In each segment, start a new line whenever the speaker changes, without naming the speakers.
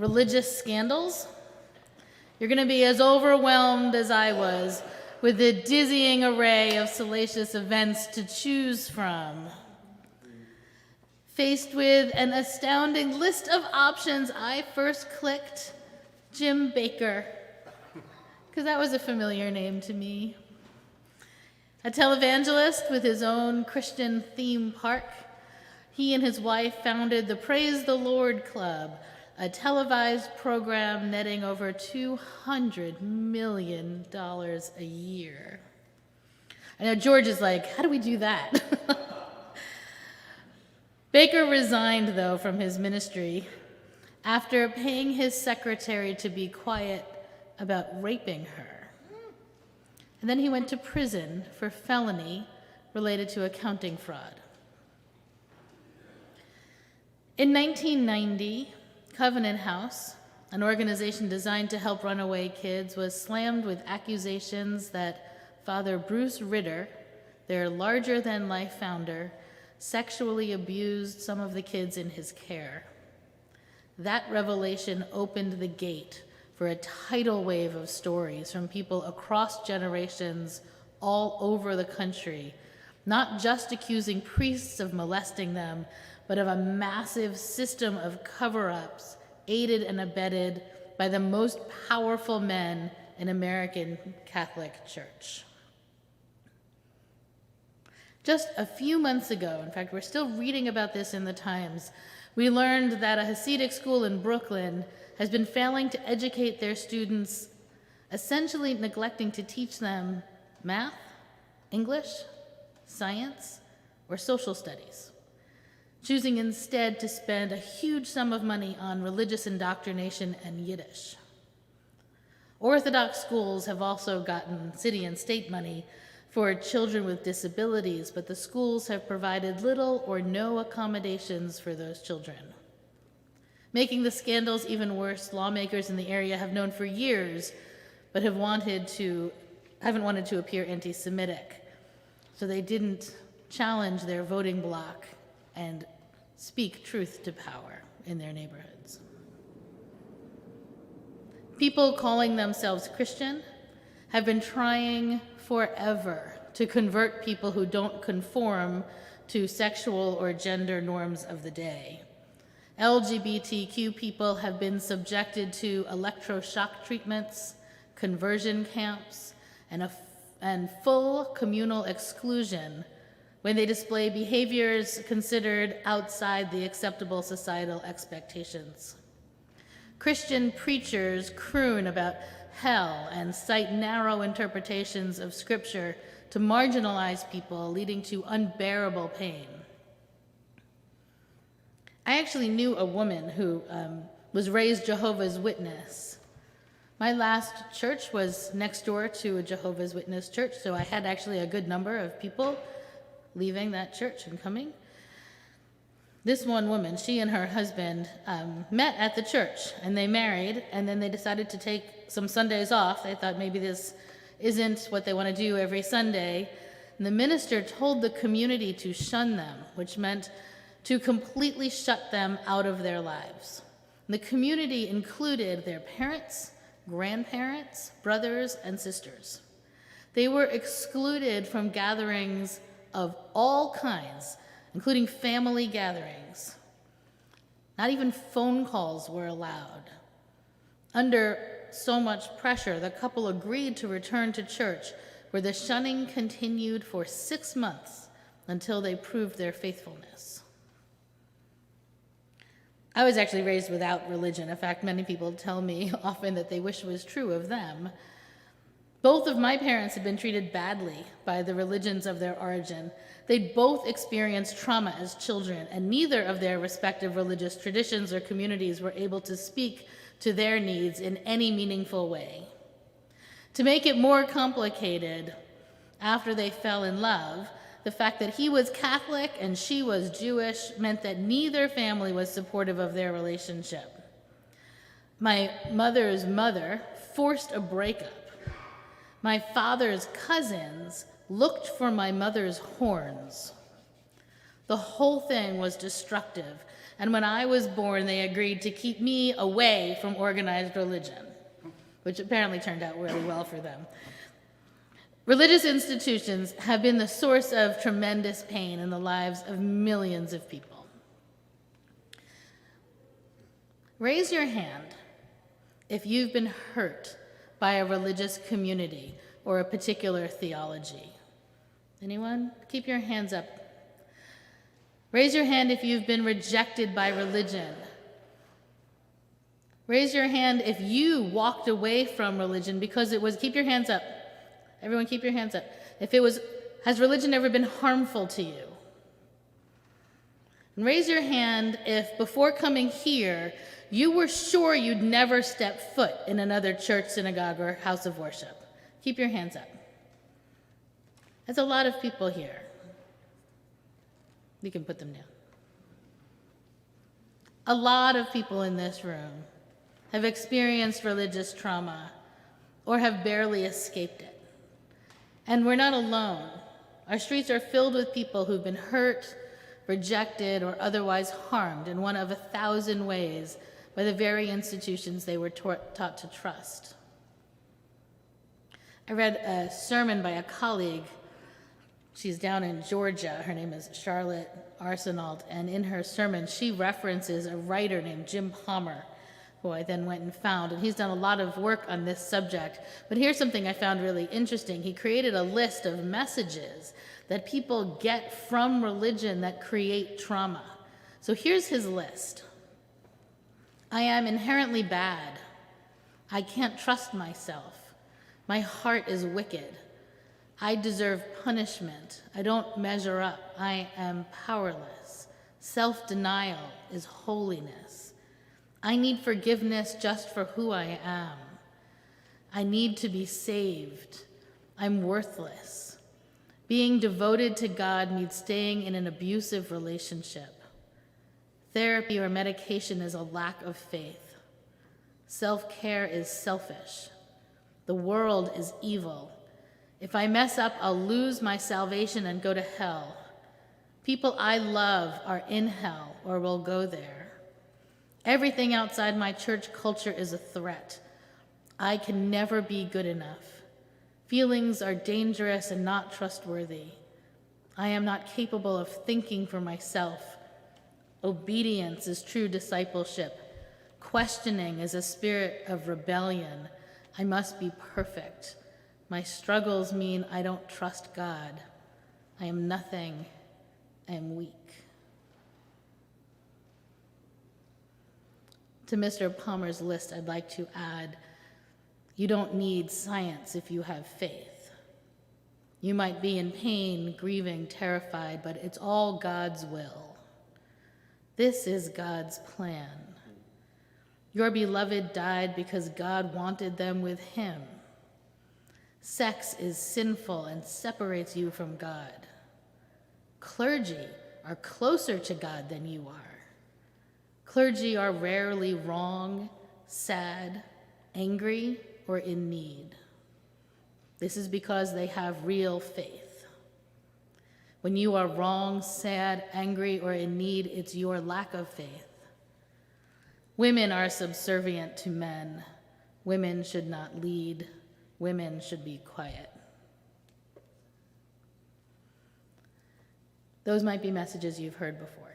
religious scandals, you're going to be as overwhelmed as I was with the dizzying array of salacious events to choose from. Faced with an astounding list of options, I first clicked Jim Bakker, because that was a familiar name to me. A televangelist with his own Christian theme park, he and his wife founded the Praise the Lord Club, a televised program netting over $200 million a year. I know George is like, how do we do that? Bakker resigned, though, from his ministry after paying his secretary to be quiet about raping her. And then he went to prison for felony related to accounting fraud. In 1990, Covenant House, an organization designed to help runaway kids, was slammed with accusations that Father Bruce Ritter, their larger-than-life founder, sexually abused some of the kids in his care. That revelation opened the gate for a tidal wave of stories from people across generations all over the country, not just accusing priests of molesting them, but of a massive system of cover-ups aided and abetted by the most powerful men in American Catholic Church. Just a few months ago, in fact, we're still reading about this in the Times, we learned that a Hasidic school in Brooklyn has been failing to educate their students, essentially neglecting to teach them math, English, science, or social studies, choosing instead to spend a huge sum of money on religious indoctrination and Yiddish. Orthodox schools have also gotten city and state money for children with disabilities, but the schools have provided little or no accommodations for those children. Making the scandals even worse, lawmakers in the area have known for years, but haven't wanted to appear anti-Semitic. So they didn't challenge their voting bloc and speak truth to power in their neighborhoods. People calling themselves Christian have been trying forever to convert people who don't conform to sexual or gender norms of the day. LGBTQ people have been subjected to electroshock treatments, conversion camps, and full communal exclusion when they display behaviors considered outside the acceptable societal expectations. Christian preachers croon about hell and cite narrow interpretations of Scripture to marginalize people, leading to unbearable pain. I actually knew a woman who was raised Jehovah's Witness. My last church was next door to a Jehovah's Witness church, so I had actually a good number of people leaving that church and coming. This one woman, she and her husband met at the church, and they married, and then they decided to take some Sundays off. They thought maybe this isn't what they want to do every Sunday. And the minister told the community to shun them, which meant to completely shut them out of their lives. And the community included their parents, grandparents, brothers, and sisters. They were excluded from gatherings of all kinds, including family gatherings. Not even phone calls were allowed. Under so much pressure, the couple agreed to return to church, where the shunning continued for 6 months until they proved their faithfulness. I was actually raised without religion. In fact, many people tell me often that they wish it was true of them. Both of my parents had been treated badly by the religions of their origin. They'd both experienced trauma as children, and neither of their respective religious traditions or communities were able to speak to their needs in any meaningful way. To make it more complicated, after they fell in love, the fact that he was Catholic and she was Jewish meant that neither family was supportive of their relationship. My mother's mother forced a breakup. My father's cousins looked for my mother's horns. The whole thing was destructive. And when I was born, they agreed to keep me away from organized religion, which apparently turned out really well for them. Religious institutions have been the source of tremendous pain in the lives of millions of people. Raise your hand if you've been hurt by a religious community or a particular theology. Anyone? Keep your hands up. Raise your hand if you've been rejected by religion. Raise your hand if you walked away from religion because it was, keep your hands up. Everyone keep your hands up. If it was, has religion ever been harmful to you? And raise your hand if before coming here, you were sure you'd never step foot in another church, synagogue, or house of worship. Keep your hands up. That's a lot of people here. You can put them down. A lot of people in this room have experienced religious trauma or have barely escaped it. And we're not alone. Our streets are filled with people who've been hurt, rejected, or otherwise harmed in one of 1,000 ways by the very institutions they were taught to trust. I read a sermon by a colleague. She's down in Georgia. Her name is Charlotte Arsenault, and in her sermon, she references a writer named Jim Palmer, who I then went and found, and he's done a lot of work on this subject. But here's something I found really interesting. He created a list of messages that people get from religion that create trauma. So here's his list. I am inherently bad. I can't trust myself. My heart is wicked. I deserve punishment. I don't measure up. I am powerless. Self-denial is holiness. I need forgiveness just for who I am. I need to be saved. I'm worthless. Being devoted to God means staying in an abusive relationship. Therapy or medication is a lack of faith. Self-care is selfish. The world is evil. If I mess up, I'll lose my salvation and go to hell. People I love are in hell or will go there. Everything outside my church culture is a threat. I can never be good enough. Feelings are dangerous and not trustworthy. I am not capable of thinking for myself. Obedience is true discipleship. Questioning is a spirit of rebellion. I must be perfect. My struggles mean I don't trust God. I am nothing. I am weak. To Mr. Palmer's list, I'd like to add, you don't need science if you have faith. You might be in pain, grieving, terrified, but it's all God's will. This is God's plan. Your beloved died because God wanted them with him. Sex is sinful and separates you from God. Clergy are closer to God than you are. Clergy are rarely wrong, sad, angry, or in need. This is because they have real faith. When you are wrong, sad, angry, or in need, it's your lack of faith. Women are subservient to men. Women should not lead. Women should be quiet. Those might be messages you've heard before.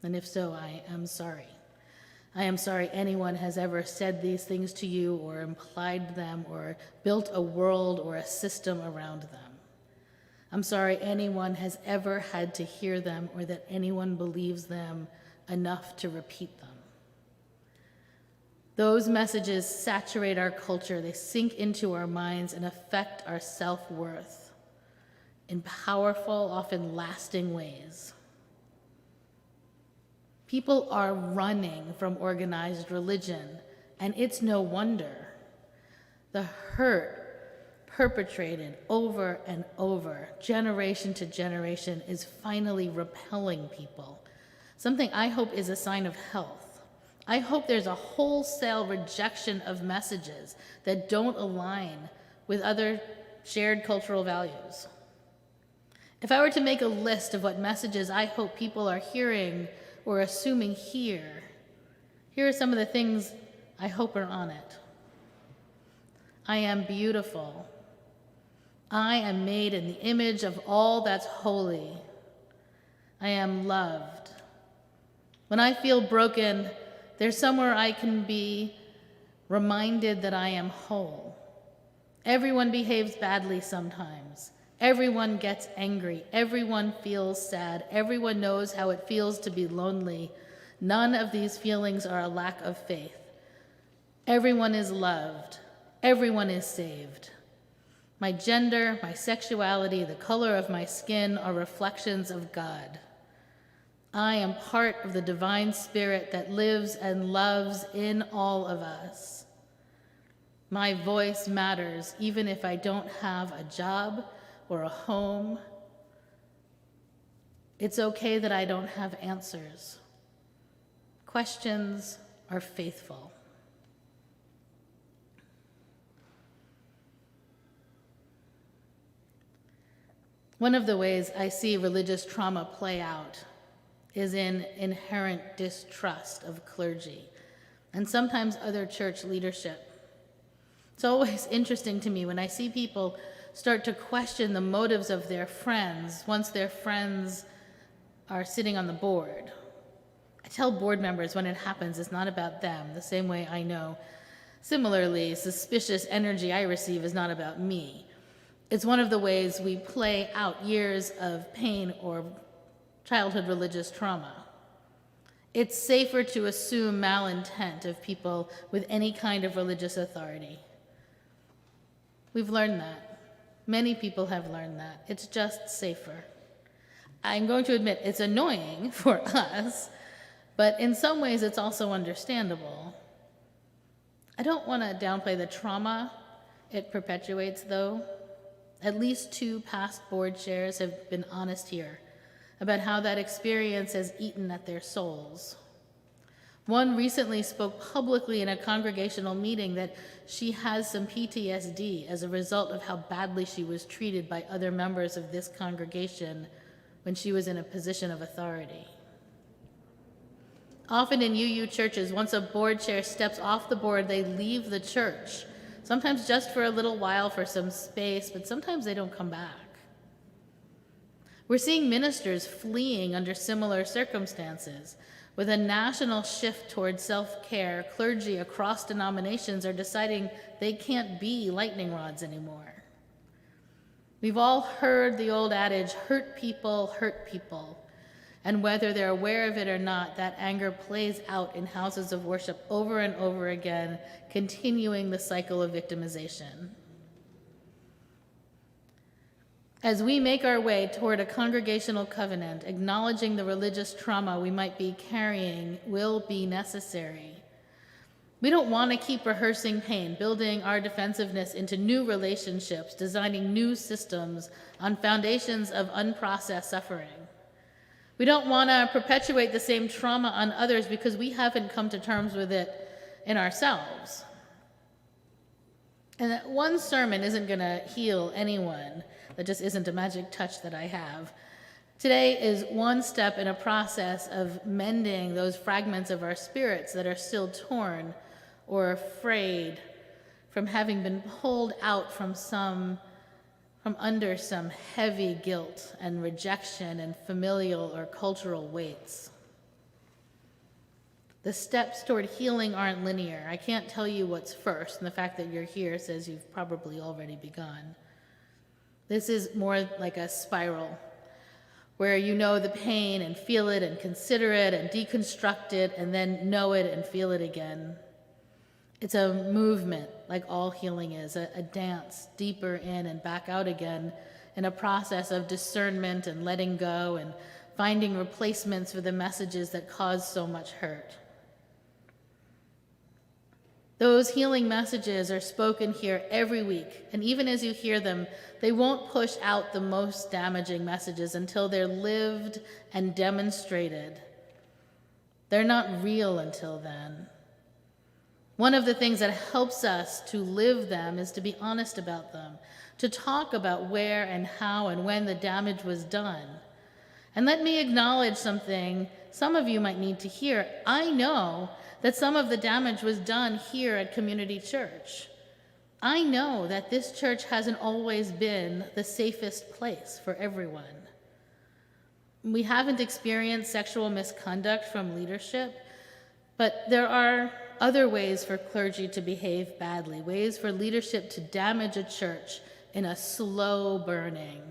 And if so, I am sorry. I am sorry anyone has ever said these things to you or implied them or built a world or a system around them. I'm sorry anyone has ever had to hear them or that anyone believes them enough to repeat them. Those messages saturate our culture. They sink into our minds and affect our self-worth in powerful, often lasting ways. People are running from organized religion, and it's no wonder. The hurt perpetrated over and over, generation to generation, is finally repelling people. Something I hope is a sign of health. I hope there's a wholesale rejection of messages that don't align with other shared cultural values. If I were to make a list of what messages I hope people are hearing or assuming here are some of the things I hope are on it. I am beautiful. I am made in the image of all that's holy. I am loved. When I feel broken, there's somewhere I can be reminded that I am whole. Everyone behaves badly sometimes. Everyone gets angry. Everyone feels sad. Everyone knows how it feels to be lonely. None of these feelings are a lack of faith. Everyone is loved. Everyone is saved. My gender, my sexuality, the color of my skin are reflections of God. I am part of the divine spirit that lives and loves in all of us. My voice matters even if I don't have a job or a home. It's okay that I don't have answers. Questions are faithful. One of the ways I see religious trauma play out is in inherent distrust of clergy and sometimes other church leadership. It's always interesting to me when I see people start to question the motives of their friends once their friends are sitting on the board. I tell board members when it happens it's not about them, the same way I know. Similarly, suspicious energy I receive is not about me. It's one of the ways we play out years of pain or childhood religious trauma. It's safer to assume malintent of people with any kind of religious authority. We've learned that. Many people have learned that. It's just safer. I'm going to admit it's annoying for us, but in some ways it's also understandable. I don't want to downplay the trauma it perpetuates, though. At least 2 past board chairs have been honest here about how that experience has eaten at their souls. One recently spoke publicly in a congregational meeting that she has some PTSD as a result of how badly she was treated by other members of this congregation when she was in a position of authority. Often in UU churches, once a board chair steps off the board, they leave the church, sometimes just for a little while for some space, but sometimes they don't come back. We're seeing ministers fleeing under similar circumstances. With a national shift towards self-care, clergy across denominations are deciding they can't be lightning rods anymore. We've all heard the old adage, hurt people, and whether they're aware of it or not, that anger plays out in houses of worship over and over again, continuing the cycle of victimization. As we make our way toward a congregational covenant, acknowledging the religious trauma we might be carrying will be necessary. We don't want to keep rehearsing pain, building our defensiveness into new relationships, designing new systems on foundations of unprocessed suffering. We don't want to perpetuate the same trauma on others because we haven't come to terms with it in ourselves. And that one sermon isn't going to heal anyone. That just isn't a magic touch that I have. Today is one step in a process of mending those fragments of our spirits that are still torn or afraid from having been pulled out from under some heavy guilt and rejection and familial or cultural weights. The steps toward healing aren't linear. I can't tell you what's first, and the fact that you're here says you've probably already begun. This is more like a spiral, where you know the pain and feel it and consider it and deconstruct it and then know it and feel it again. It's a movement, like all healing is, a dance deeper in and back out again in a process of discernment and letting go and finding replacements for the messages that cause so much hurt. Those healing messages are spoken here every week, and even as you hear them, they won't push out the most damaging messages until they're lived and demonstrated. They're not real until then. One of the things that helps us to live them is to be honest about them, to talk about where and how and when the damage was done. And let me acknowledge something some of you might need to hear. I know that some of the damage was done here at Community Church. I know that this church hasn't always been the safest place for everyone. We haven't experienced sexual misconduct from leadership, but there are other ways for clergy to behave badly, ways for leadership to damage a church in a slow burning,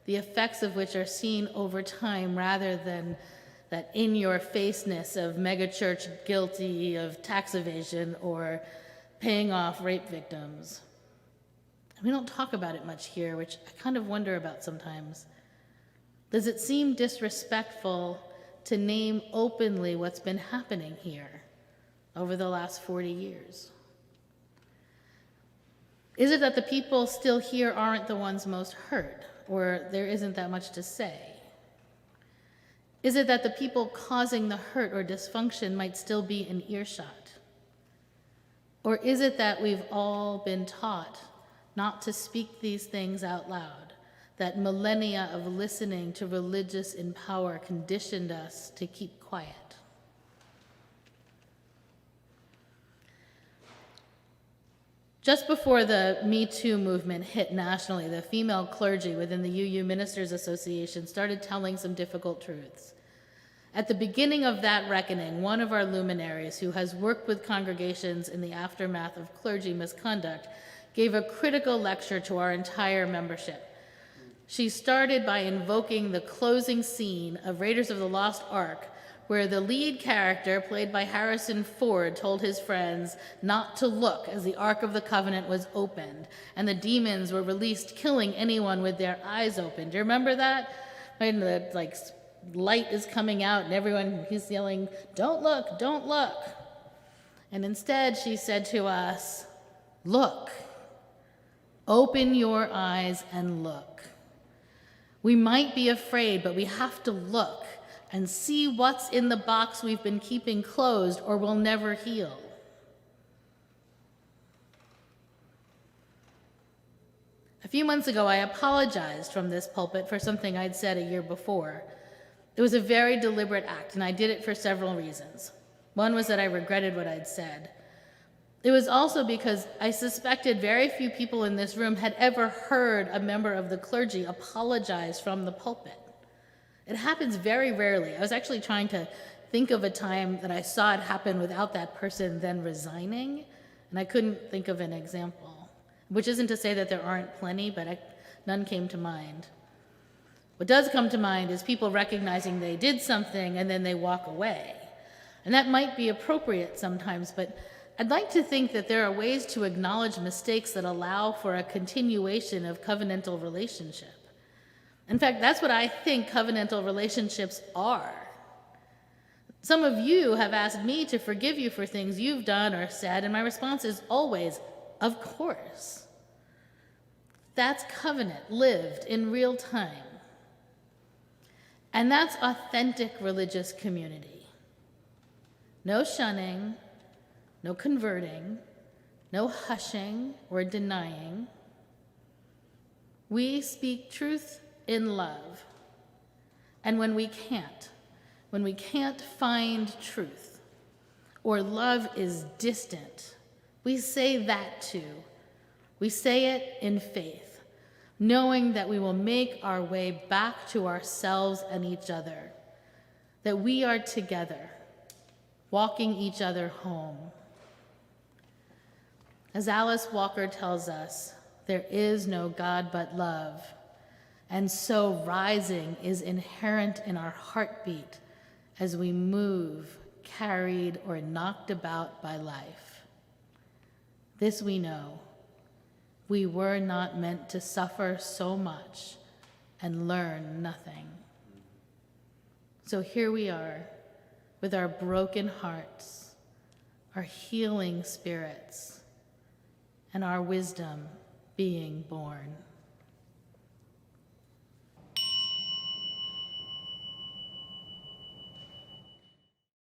the effects of which are seen over time rather than that in-your-faceness of megachurch guilty of tax evasion or paying off rape victims. We don't talk about it much here, which I kind of wonder about sometimes. Does it seem disrespectful to name openly what's been happening here over the last 40 years? Is it that the people still here aren't the ones most hurt, or there isn't that much to say? Is it that the people causing the hurt or dysfunction might still be in earshot? Or is it that we've all been taught not to speak these things out loud, that millennia of listening to religious in power conditioned us to keep quiet? Just before the Me Too movement hit nationally, the female clergy within the UU Ministers Association started telling some difficult truths. At the beginning of that reckoning, one of our luminaries, who has worked with congregations in the aftermath of clergy misconduct, gave a critical lecture to our entire membership. She started by invoking the closing scene of Raiders of the Lost Ark, where the lead character, played by Harrison Ford, told his friends not to look as the Ark of the Covenant was opened, and the demons were released, killing anyone with their eyes open. Do you remember that? When the light is coming out and he's yelling, "Don't look, don't look." And instead she said to us, "Look, open your eyes and look." We might be afraid, but we have to look and see what's in the box we've been keeping closed or will never heal. A few months ago, I apologized from this pulpit for something I'd said a year before. It was a very deliberate act, and I did it for several reasons. One was that I regretted what I'd said. It was also because I suspected very few people in this room had ever heard a member of the clergy apologize from the pulpit. It happens very rarely. I was actually trying to think of a time that I saw it happen without that person then resigning, and I couldn't think of an example, which isn't to say that there aren't plenty, but none came to mind. What does come to mind is people recognizing they did something and then they walk away. And that might be appropriate sometimes, but I'd like to think that there are ways to acknowledge mistakes that allow for a continuation of covenantal relationship. In fact, that's what I think covenantal relationships are. Some of you have asked me to forgive you for things you've done or said, and my response is always, of course. That's covenant lived in real time. And that's authentic religious community. No shunning, no converting, no hushing or denying. We speak truth in love. And when we can't find truth, or love is distant, we say that too. We say it in faith, knowing that we will make our way back to ourselves and each other, that we are together, walking each other home. As Alice Walker tells us, there is no God but love. And so rising is inherent in our heartbeat as we move, carried, or knocked about by life. This we know. We were not meant to suffer so much and learn nothing. So here we are with our broken hearts, our healing spirits, and our wisdom being born.